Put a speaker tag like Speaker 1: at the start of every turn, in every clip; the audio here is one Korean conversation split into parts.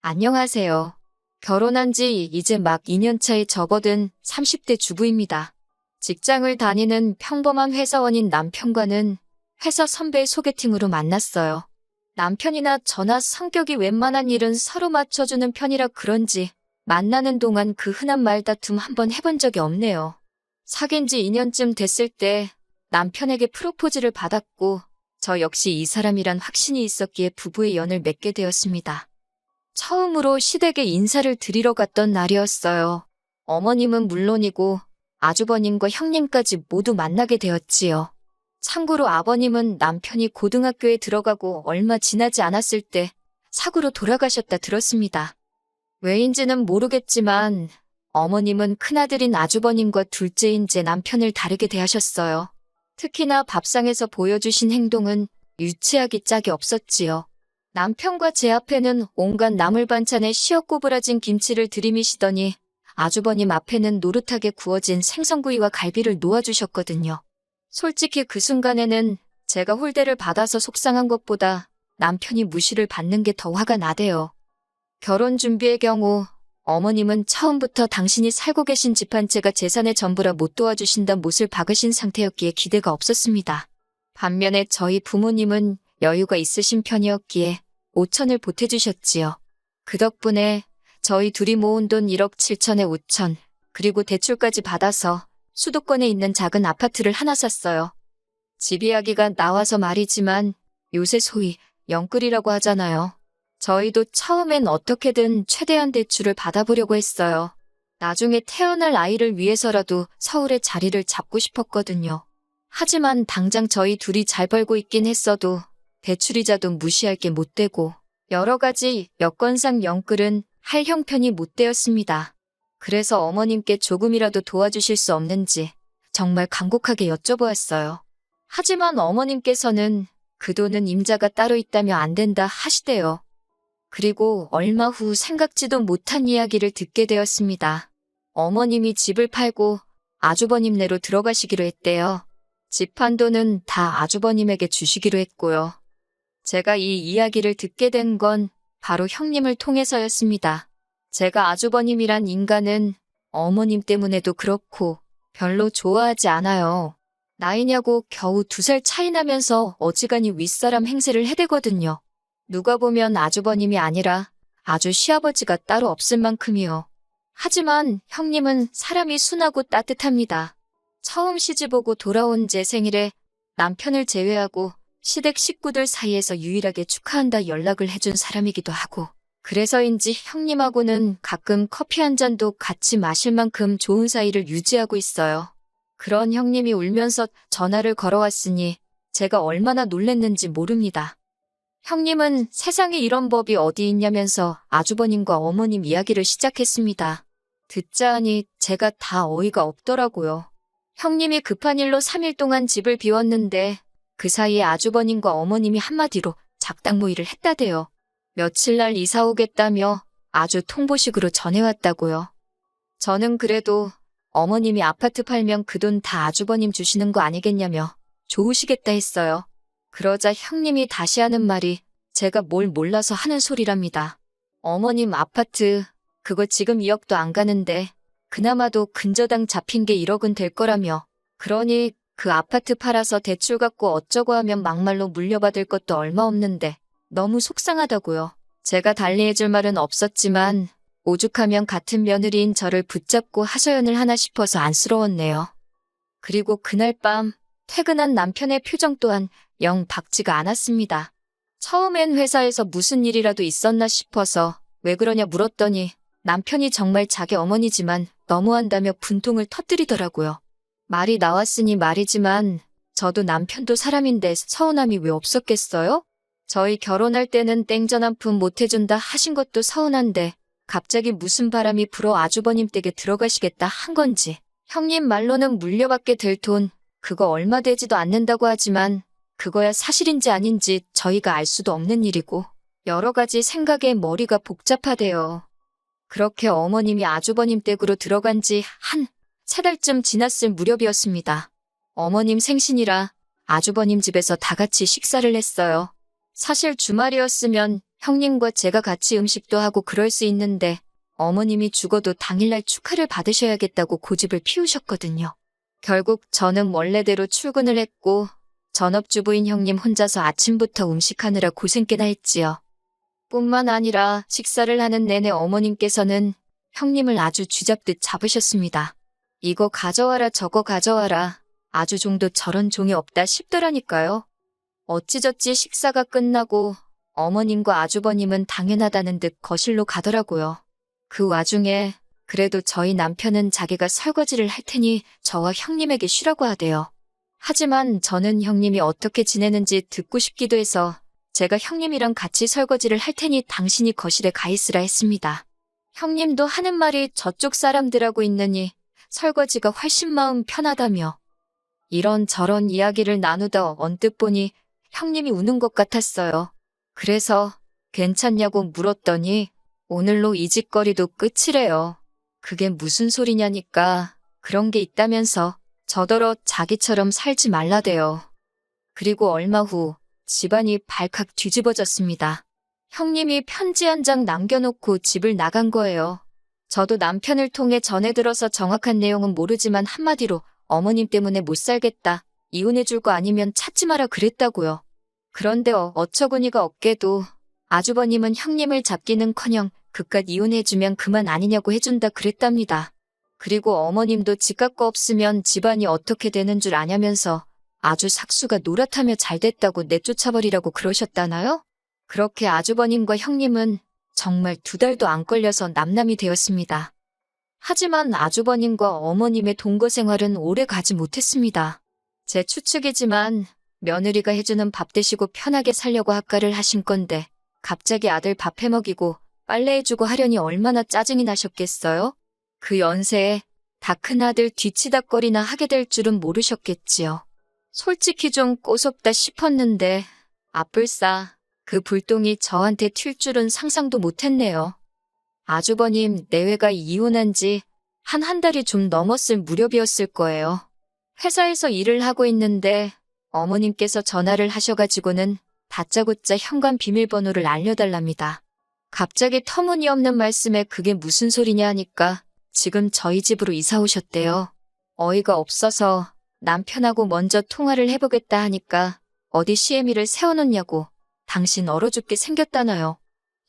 Speaker 1: 안녕하세요. 결혼한 지 이제 막 2년 차에 접어든 30대 주부입니다. 직장을 다니는 평범한 회사원인 남편과는 회사 선배 소개팅으로 만났어요. 남편이나 저나 성격이 웬만한 일은 서로 맞춰주는 편이라 그런지 만나는 동안 그 흔한 말다툼 한번 해본 적이 없네요. 사귄 지 2년쯤 됐을 때 남편에게 프로포즈를 받았고 저 역시 이 사람이란 확신이 있었기에 부부의 연을 맺게 되었습니다. 처음으로 시댁에 인사를 드리러 갔던 날이었어요. 어머님은 물론이고 아주버님과 형님까지 모두 만나게 되었지요. 참고로 아버님은 남편이 고등학교에 들어가고 얼마 지나지 않았을 때 사고로 돌아가셨다 들었습니다. 왜인지는 모르겠지만 어머님은 큰아들인 아주버님과 둘째인 제 남편을 다르게 대하셨어요. 특히나 밥상에서 보여주신 행동은 유치하기 짝이 없었지요. 남편과 제 앞에는 온갖 나물 반찬에 시어 꼬부라진 김치를 들이미시더니 아주버님 앞에는 노릇하게 구워진 생선구이와 갈비를 놓아주셨거든요. 솔직히 그 순간에는 제가 홀대를 받아서 속상한 것보다 남편이 무시를 받는 게 더 화가 나대요. 결혼 준비의 경우 어머님은 처음부터 당신이 살고 계신 집 한 채가 재산의 전부라 못 도와주신다 못을 박으신 상태였기에 기대가 없었습니다. 반면에 저희 부모님은 여유가 있으신 편이었기에 5천을 보태주셨지요. 그 덕분에 저희 둘이 모은 돈 1억 7천에 5천, 그리고 대출까지 받아서 수도권에 있는 작은 아파트를 하나 샀어요. 집 이야기가 나와서 말이지만 요새 소위 영끌이라고 하잖아요. 저희도 처음엔 어떻게든 최대한 대출을 받아보려고 했어요. 나중에 태어날 아이를 위해서라도 서울에 자리를 잡고 싶었거든요. 하지만 당장 저희 둘이 잘 벌고 있긴 했어도 대출이자도 무시할 게 못 되고 여러 가지 여건상 영끌은 할 형편이 못 되었습니다. 그래서 어머님께 조금이라도 도와주실 수 없는지 정말 간곡하게 여쭤보았어요. 하지만 어머님께서는 그 돈은 임자가 따로 있다며 안 된다 하시대요. 그리고 얼마 후 생각지도 못한 이야기를 듣게 되었습니다. 어머님이 집을 팔고 아주버님네로 들어가시기로 했대요. 집 판 돈은 다 아주버님에게 주시기로 했고요. 제가 이 이야기를 듣게 된 건 바로 형님을 통해서였습니다. 제가 아주버님이란 인간은 어머님 때문에도 그렇고 별로 좋아하지 않아요. 나이냐고 겨우 2살 차이 나면서 어지간히 윗사람 행세를 해대거든요. 누가 보면 아주버님이 아니라 아주 시아버지가 따로 없을 만큼이요. 하지만 형님은 사람이 순하고 따뜻합니다. 처음 시집오고 돌아온 제 생일에 남편을 제외하고 시댁 식구들 사이에서 유일하게 축하한다 연락을 해준 사람이기도 하고 그래서인지 형님하고는 가끔 커피 한 잔도 같이 마실 만큼 좋은 사이를 유지하고 있어요. 그런 형님이 울면서 전화를 걸어왔으니 제가 얼마나 놀랬는지 모릅니다. 형님은 세상에 이런 법이 어디 있냐면서 아주버님과 어머님 이야기를 시작했습니다. 듣자 하니 제가 다 어이가 없더라고요. 형님이 급한 일로 3일 동안 집을 비웠는데 그 사이에 아주버님과 어머님이 한마디로 작당 모의를 했다대요. 며칠 날 이사 오겠다며 아주 통보식으로 전해왔다고요. 저는 그래도 어머님이 아파트 팔면 그 돈 다 아주버님 주시는 거 아니겠냐며 좋으시겠다 했어요. 그러자 형님이 다시 하는 말이 제가 뭘 몰라서 하는 소리랍니다. 어머님 아파트 그거 지금 2억도 안 가는데 그나마도 근저당 잡힌 게 1억은 될 거라며 그러니 그 아파트 팔아서 대출 갚고 어쩌고 하면 막말로 물려받을 것도 얼마 없는데 너무 속상하다고요. 제가 달리해줄 말은 없었지만 오죽하면 같은 며느리인 저를 붙잡고 하소연을 하나 싶어서 안쓰러웠네요. 그리고 그날 밤 퇴근한 남편의 표정 또한 영 밝지가 않았습니다. 처음엔 회사에서 무슨 일이라도 있었나 싶어서 왜 그러냐 물었더니 남편이 정말 자기 어머니지만 너무한다며 분통을 터뜨리더라고요. 말이 나왔으니 말이지만 저도 남편도 사람인데 서운함이 왜 없었겠어요? 저희 결혼할 때는 땡전 한 푼 못 해준다 하신 것도 서운한데 갑자기 무슨 바람이 불어 아주버님 댁에 들어가시겠다 한 건지. 형님 말로는 물려받게 될 돈 그거 얼마 되지도 않는다고 하지만 그거야 사실인지 아닌지 저희가 알 수도 없는 일이고 여러 가지 생각에 머리가 복잡하대요. 그렇게 어머님이 아주버님 댁으로 들어간 지 한 3달쯤 지났을 무렵이었습니다. 어머님 생신이라 아주버님 집에서 다 같이 식사를 했어요. 사실 주말이었으면 형님과 제가 같이 음식도 하고 그럴 수 있는데 어머님이 죽어도 당일날 축하를 받으셔야겠다고 고집을 피우셨거든요. 결국 저는 원래대로 출근을 했고 전업주부인 형님 혼자서 아침부터 음식하느라 고생 꽤나 했지요. 뿐만 아니라 식사를 하는 내내 어머님께서는 형님을 아주 쥐잡듯 잡으셨습니다. 이거 가져와라 저거 가져와라. 아주 종도 저런 종이 없다 싶더라니까요. 어찌저찌 식사가 끝나고 어머님과 아주버님은 당연하다는 듯 거실로 가더라고요. 그 와중에 그래도 저희 남편은 자기가 설거지를 할 테니 저와 형님에게 쉬라고 하대요. 하지만 저는 형님이 어떻게 지내는지 듣고 싶기도 해서 제가 형님이랑 같이 설거지를 할 테니 당신이 거실에 가 있으라 했습니다. 형님도 하는 말이 저쪽 사람들하고 있느니 설거지가 훨씬 마음 편하다며 이런저런 이야기를 나누다 언뜻 보니 형님이 우는 것 같았어요. 그래서 괜찮냐고 물었더니 오늘로 이 짓거리도 끝이래요. 그게 무슨 소리냐니까 그런 게 있다면서 저더러 자기처럼 살지 말라대요. 그리고 얼마 후 집안이 발칵 뒤집어졌습니다. 형님이 편지 한 장 남겨놓고 집을 나간 거예요. 저도 남편을 통해 전해 들어서 정확한 내용은 모르지만 한마디로 어머님 때문에 못 살겠다. 이혼해줄 거 아니면 찾지 마라 그랬다고요. 그런데 어처구니가 없게도 아주버님은 형님을 잡기는커녕 그깟 이혼해주면 그만 아니냐고 해준다 그랬답니다. 그리고 어머님도 지각 거 없으면 집안이 어떻게 되는 줄 아냐면서 아주 삭수가 노랗다며 잘됐다고 내쫓아버리라고 그러셨다나요? 그렇게 아주버님과 형님은 정말 2달도 안 걸려서 남남이 되었습니다. 하지만 아주버님과 어머님의 동거 생활은 오래 가지 못했습니다. 제 추측이지만 며느리가 해주는 밥 드시고 편하게 살려고 합가를 하신 건데 갑자기 아들 밥 해먹이고 빨래해주고 하려니 얼마나 짜증이 나셨겠어요? 그 연세에 다 큰아들 뒤치다꺼리나 하게 될 줄은 모르셨겠지요. 솔직히 좀 꼬숩다 싶었는데 아뿔싸 그 불똥이 저한테 튈 줄은 상상도 못했네요. 아주버님 내외가 이혼한 지 한 달이 좀 넘었을 무렵이었을 거예요. 회사에서 일을 하고 있는데 어머님께서 전화를 하셔가지고는 다짜고짜 현관 비밀번호를 알려달랍니다. 갑자기 터무니없는 말씀에 그게 무슨 소리냐 하니까 지금 저희 집으로 이사 오셨대요. 어이가 없어서 남편하고 먼저 통화를 해보겠다 하니까 어디 시애미를 세워놓냐고 당신 얼어 죽게 생겼다나요.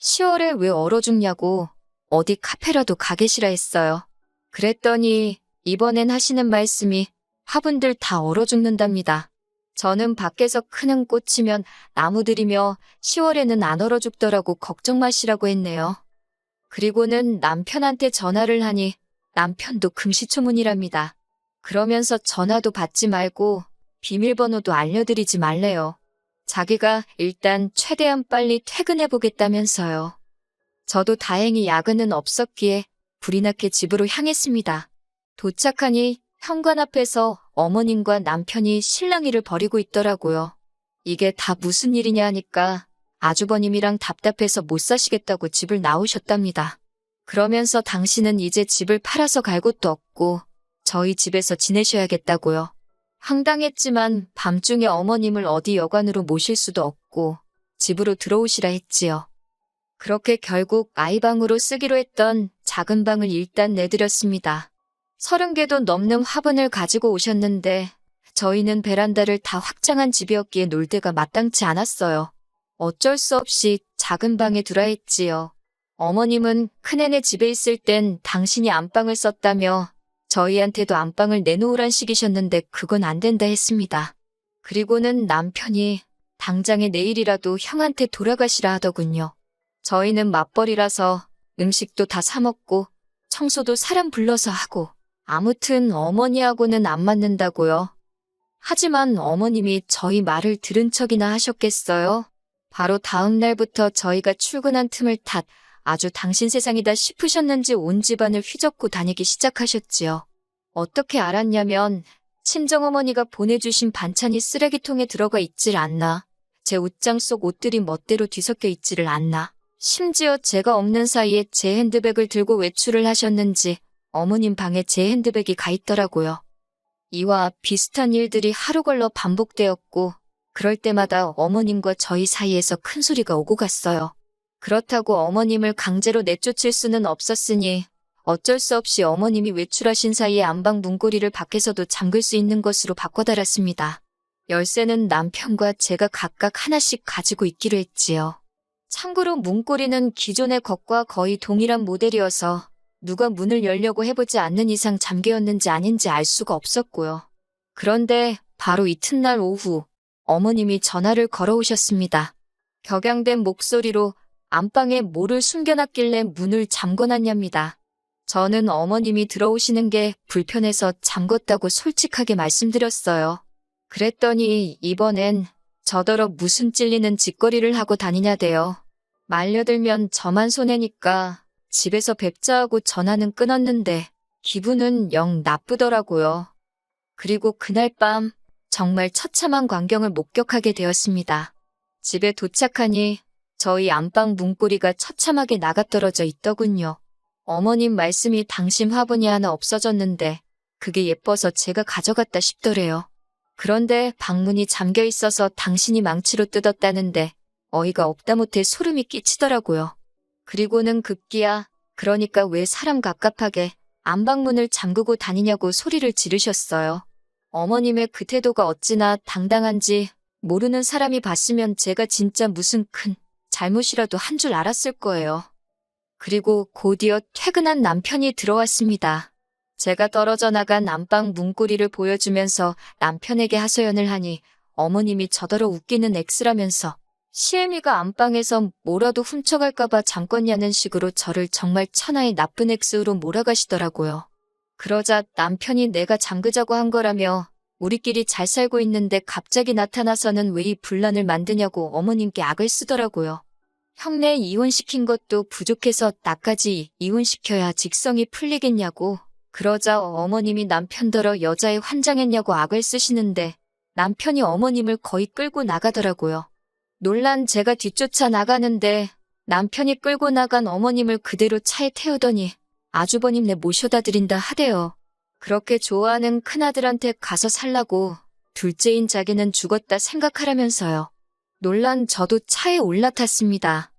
Speaker 1: 10월에 왜 얼어 죽냐고 어디 카페라도 가 계시라 했어요. 그랬더니 이번엔 하시는 말씀이 화분들 다 얼어 죽는답니다. 저는 밖에서 크는 꽃이면 나무들이며 10월에는 안 얼어 죽더라고 걱정 마시라고 했네요. 그리고는 남편한테 전화를 하니 남편도 금시초문이랍니다. 그러면서 전화도 받지 말고 비밀번호도 알려드리지 말래요. 자기가 일단 최대한 빨리 퇴근해보겠다면서요. 저도 다행히 야근은 없었기에 불이 나게 집으로 향했습니다. 도착하니 현관 앞에서 어머님과 남편이 실랑이를 벌이고 있더라고요. 이게 다 무슨 일이냐 하니까 아주버님이랑 답답해서 못 사시겠다고 집을 나오셨답니다. 그러면서 당신은 이제 집을 팔아서 갈 곳도 없고 저희 집에서 지내셔야겠다고요. 황당했지만 밤중에 어머님을 어디 여관으로 모실 수도 없고 집으로 들어오시라 했지요. 그렇게 결국 아이방으로 쓰기로 했던 작은 방을 일단 내드렸습니다. 30개도 넘는 화분을 가지고 오셨는데 저희는 베란다를 다 확장한 집이었기에 놀 데가 마땅치 않았어요. 어쩔 수 없이 작은 방에 두라 했지요. 어머님은 큰애네 집에 있을 땐 당신이 안방을 썼다며 저희한테도 안방을 내놓으란 식이셨는데 그건 안 된다 했습니다. 그리고는 남편이 당장에 내일이라도 형한테 돌아가시라 하더군요. 저희는 맞벌이라서 음식도 다 사 먹고 청소도 사람 불러서 하고 아무튼 어머니하고는 안 맞는다고요. 하지만 어머님이 저희 말을 들은 척이나 하셨겠어요? 바로 다음 날부터 저희가 출근한 틈을 탓 아주 당신 세상이다 싶으셨는지 온 집안을 휘젓고 다니기 시작하셨지요. 어떻게 알았냐면 친정어머니가 보내주신 반찬이 쓰레기통에 들어가 있질 않나, 제 옷장 속 옷들이 멋대로 뒤섞여 있지를 않나, 심지어 제가 없는 사이에 제 핸드백을 들고 외출을 하셨는지 어머님 방에 제 핸드백이 가 있더라고요. 이와 비슷한 일들이 하루 걸러 반복되었고 그럴 때마다 어머님과 저희 사이에서 큰 소리가 오고 갔어요. 그렇다고 어머님을 강제로 내쫓을 수는 없었으니 어쩔 수 없이 어머님이 외출하신 사이에 안방 문고리를 밖에서도 잠글 수 있는 것으로 바꿔달았습니다. 열쇠는 남편과 제가 각각 하나씩 가지고 있기로 했지요. 참고로 문고리는 기존의 것과 거의 동일한 모델이어서 누가 문을 열려고 해보지 않는 이상 잠겨였는지 아닌지 알 수가 없었고요. 그런데 바로 이튿날 오후 어머님이 전화를 걸어오셨습니다. 격양된 목소리로 안방에 뭐를 숨겨놨길래 문을 잠궈놨냐입니다. 저는 어머님이 들어오시는 게 불편해서 잠궜다고 솔직하게 말씀드렸어요. 그랬더니 이번엔 저더러 무슨 찔리는 짓거리를 하고 다니냐대요. 말려들면 저만 손해니까 집에서 뵙자 하고 전화는 끊었는데 기분은 영 나쁘더라고요. 그리고 그날 밤 정말 처참한 광경을 목격하게 되었습니다. 집에 도착하니 저희 안방 문고리가 처참하게 나가떨어져 있더군요. 어머님 말씀이 당신 화분이 하나 없어졌는데 그게 예뻐서 제가 가져갔다 싶더래요. 그런데 방문이 잠겨 있어서 당신이 망치로 뜯었다는데 어이가 없다 못해 소름이 끼치더라고요. 그리고는 급기야 그러니까 왜 사람 갑갑하게 안방문을 잠그고 다니냐고 소리를 지르셨어요. 어머님의 그 태도가 어찌나 당당한지 모르는 사람이 봤으면 제가 진짜 무슨 큰 잘못이라도 한 줄 알았을 거예요. 그리고 곧이어 퇴근한 남편이 들어왔습니다. 제가 떨어져 나간 안방 문고리를 보여주면서 남편에게 하소연을 하니 어머님이 저더러 웃기는 X라면서 시애미가 안방에서 뭐라도 훔쳐갈까봐 잠궜냐는 식으로 저를 정말 천하의 나쁜 X로 몰아가시더라고요. 그러자 남편이 내가 잠그자고 한 거라며 우리끼리 잘 살고 있는데 갑자기 나타나서는 왜 이 분란을 만드냐고 어머님께 악을 쓰더라고요. 형네 이혼시킨 것도 부족해서 나까지 이혼시켜야 직성이 풀리겠냐고. 그러자 어머님이 남편더러 여자에 환장했냐고 악을 쓰시는데 남편이 어머님을 거의 끌고 나가더라고요. 놀란 제가 뒤쫓아 나가는데 남편이 끌고 나간 어머님을 그대로 차에 태우더니 아주버님네 모셔다 드린다 하대요. 그렇게 좋아하는 큰아들한테 가서 살라고 둘째인 자기는 죽었다 생각하라면서요. 놀란 저도 차에 올라탔습니다.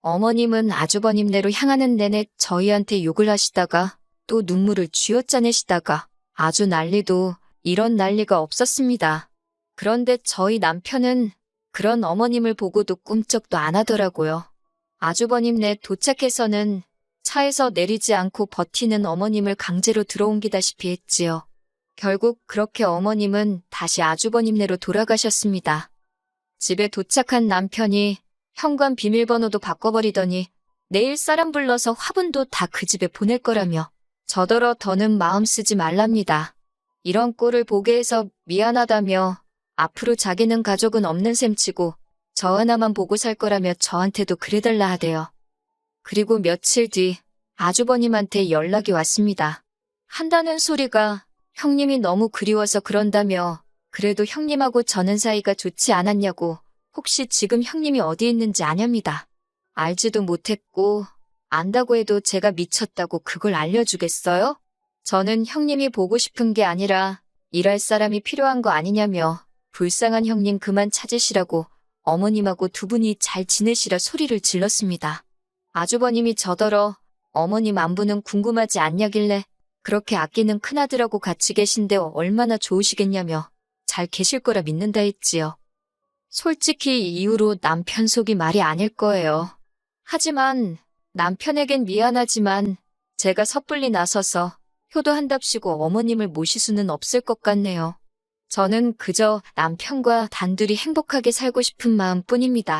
Speaker 1: 어머님은 아주버님네로 향하는 내내 저희한테 욕을 하시다가 또 눈물을 쥐어짜내시다가 아주 난리도 이런 난리가 없었습니다. 그런데 저희 남편은 그런 어머님을 보고도 꿈쩍도 안 하더라고요. 아주버님네 도착해서는 차에서 내리지 않고 버티는 어머님을 강제로 들어옮기다시피 했지요. 결국 그렇게 어머님은 다시 아주버님네로 돌아가셨습니다. 집에 도착한 남편이 현관 비밀번호도 바꿔버리더니 내일 사람 불러서 화분도 다 그 집에 보낼 거라며 저더러 더는 마음 쓰지 말랍니다. 이런 꼴을 보게 해서 미안하다며 앞으로 자기는 가족은 없는 셈치고 저 하나만 보고 살 거라며 저한테도 그래달라 하대요. 그리고 며칠 뒤 아주버님한테 연락이 왔습니다. 한다는 소리가 형님이 너무 그리워서 그런다며 그래도 형님하고 저는 사이가 좋지 않았냐고 혹시 지금 형님이 어디 있는지 아냐입니다. 알지도 못했고 안다고 해도 제가 미쳤다고 그걸 알려주겠어요? 저는 형님이 보고 싶은 게 아니라 일할 사람이 필요한 거 아니냐며 불쌍한 형님 그만 찾으시라고 어머님하고 두 분이 잘 지내시라 소리를 질렀습니다. 아주버님이 저더러 어머님 안부는 궁금하지 않냐길래 그렇게 아끼는 큰아들하고 같이 계신데 얼마나 좋으시겠냐며 잘 계실 거라 믿는다 했지요. 솔직히 이 이후로 남편 속이 말이 아닐 거예요. 하지만 남편에겐 미안하지만 제가 섣불리 나서서 효도한답시고 어머님을 모실 수는 없을 것 같네요. 저는 그저 남편과 단둘이 행복하게 살고 싶은 마음뿐입니다.